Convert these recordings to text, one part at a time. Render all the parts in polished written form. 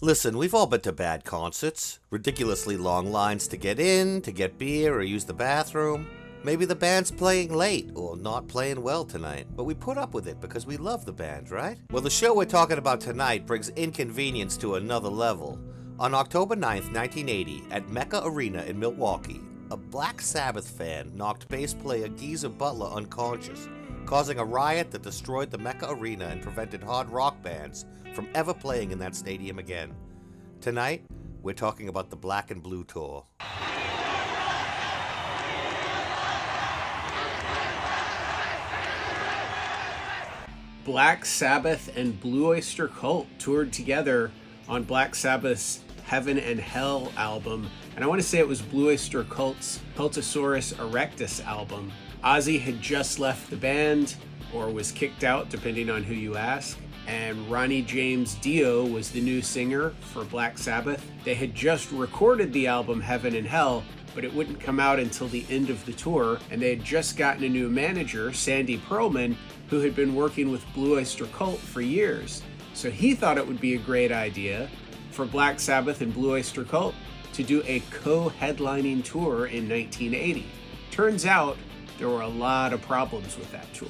Listen, we've all been to bad concerts. Ridiculously long lines to get in, to get beer, or use the bathroom. Maybe the band's playing late, or not playing well tonight. But we put up with it because we love the band, right? Well, the show we're talking about tonight brings inconvenience to another level. On October 9th, 1980, at MECCA Arena in Milwaukee, a Black Sabbath fan knocked bass player Geezer Butler unconscious, causing a riot that destroyed the MECCA Arena and prevented hard rock bands from ever playing in that stadium again. Tonight, we're talking about the Black and Blue Tour. Black Sabbath and Blue Oyster Cult toured together on Black Sabbath's Heaven and Hell album, and I want to say it was Blue Oyster Cult's Cultosaurus Erectus album. Ozzy had just left the band, or was kicked out, depending on who you ask, and Ronnie James Dio was the new singer for Black Sabbath. They had just recorded the album Heaven and Hell, but it wouldn't come out until the end of the tour, and they had just gotten a new manager, Sandy Pearlman, who had been working with Blue Oyster Cult for years. So he thought it would be a great idea for Black Sabbath and Blue Oyster Cult to do a co-headlining tour in 1980. Turns out there were a lot of problems with that tour.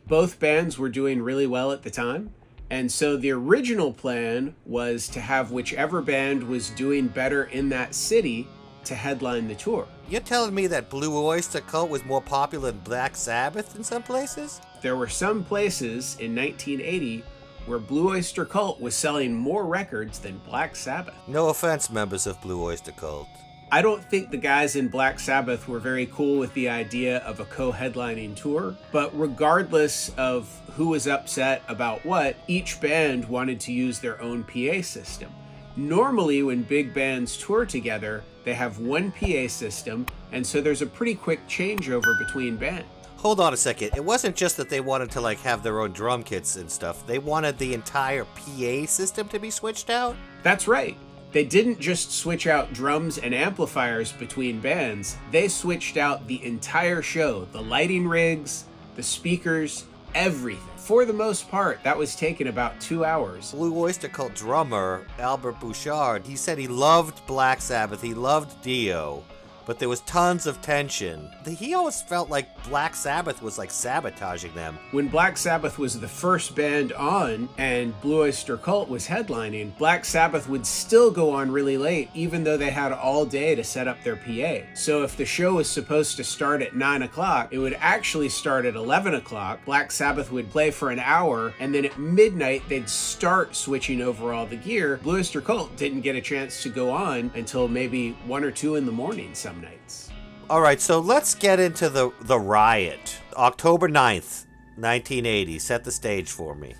Both bands were doing really well at the time, and so the original plan was to have whichever band was doing better in that city to headline the tour. You're telling me that Blue Oyster Cult was more popular than Black Sabbath in some places? There were some places in 1980 where Blue Oyster Cult was selling more records than Black Sabbath. No offense, members of Blue Oyster Cult. I don't think the guys in Black Sabbath were very cool with the idea of a co-headlining tour, but regardless of who was upset about what, each band wanted to use their own PA system. Normally, when big bands tour together, they have one PA system, and so there's a pretty quick changeover between bands. Hold on a second. It wasn't just that they wanted to have their own drum kits and stuff. They wanted the entire PA system to be switched out? That's right. They didn't just switch out drums and amplifiers between bands. They switched out the entire show. The lighting rigs, the speakers, everything. For the most part, that was taken about 2 hours. Blue Oyster Cult drummer Albert Bouchard, he said he loved Black Sabbath, he loved Dio, but there was tons of tension. He always felt like Black Sabbath was sabotaging them. When Black Sabbath was the first band on and Blue Oyster Cult was headlining, Black Sabbath would still go on really late, even though they had all day to set up their PA. So if the show was supposed to start at 9 o'clock, it would actually start at 11 o'clock. Black Sabbath would play for an hour, and then at midnight, they'd start switching over all the gear. Blue Oyster Cult didn't get a chance to go on until maybe 1 or 2 in the morning some nights. All right, so let's get into the riot. October 9th, 1980. Set the stage for me.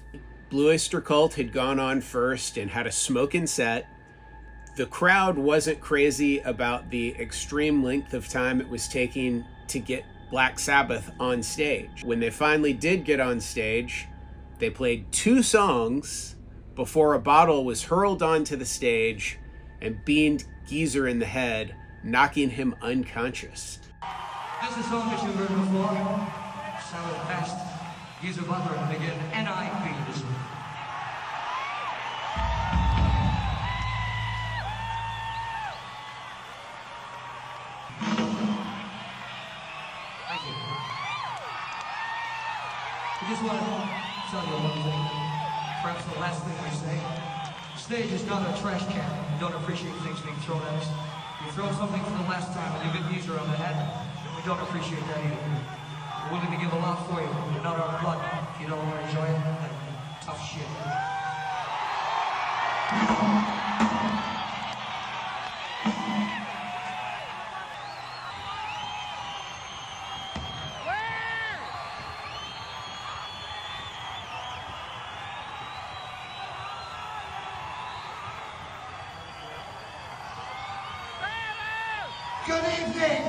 Blue Oyster Cult had gone on first and had a smoking set. The crowd wasn't crazy about the extreme length of time it was taking to get Black Sabbath on stage. When they finally did get on stage, they played 2 songs before a bottle was hurled onto the stage and beamed Geezer in the head, knocking him unconscious. This is a song that you've heard before. Sounded best. Geezer Butler and again, NIP this one. Thank you. I just want to tell you one thing. Perhaps the last thing we say. The stage is not a trash can. We don't appreciate things being thrown at us. You throw something for the last time and you get Geezer on the head, we don't appreciate that either. We're willing to give a lot for you, but not our blood. If you don't want to enjoy it, then tough shit. Good evening.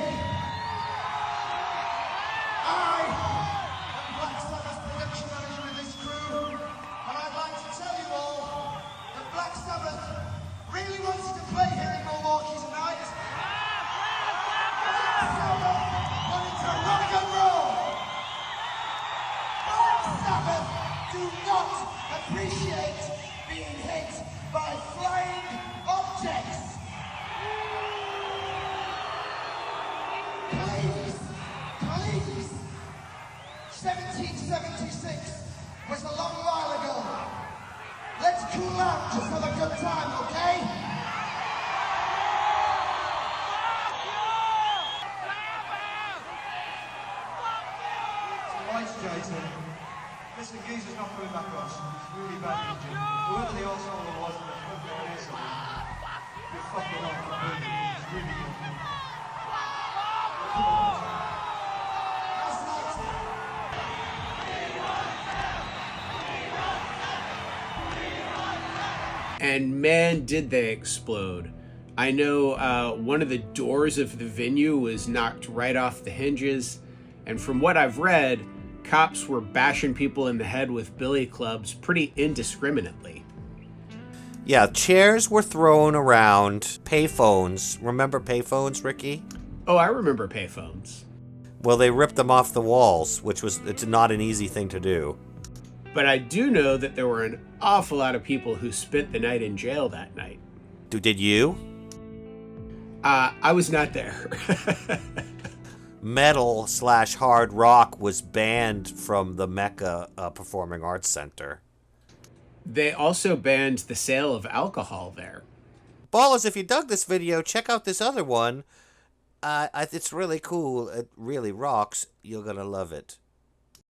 I am Black Sabbath's production manager with this crew, and I'd like to tell you all that Black Sabbath really wants to play here in Milwaukee tonight. Black Sabbath wanted to rock and roll. Black Sabbath do not appreciate being hit by flying 1986 was a long while ago. Let's cool out, just have a good time, okay? Lights, Jason. Listen, Geezer's not coming back on. He's really bad injured. Whoever the asshole was in the front there is, you're fucking off. He's really injured. And man, did they explode. I know one of the doors of the venue was knocked right off the hinges, and from what I've read, cops were bashing people in the head with billy clubs pretty indiscriminately. Yeah, chairs were thrown around. Payphones. Remember payphones, Ricky? Oh, I remember payphones. Well, they ripped them off the walls, it's not an easy thing to do. But I do know that there were an awful lot of people who spent the night in jail that night. Did you? I was not there. Metal/hard rock was banned from the MECCA Performing Arts Center. They also banned the sale of alcohol there. Ballers, if you dug this video, check out this other one. It's really cool. It really rocks. You're gonna love it.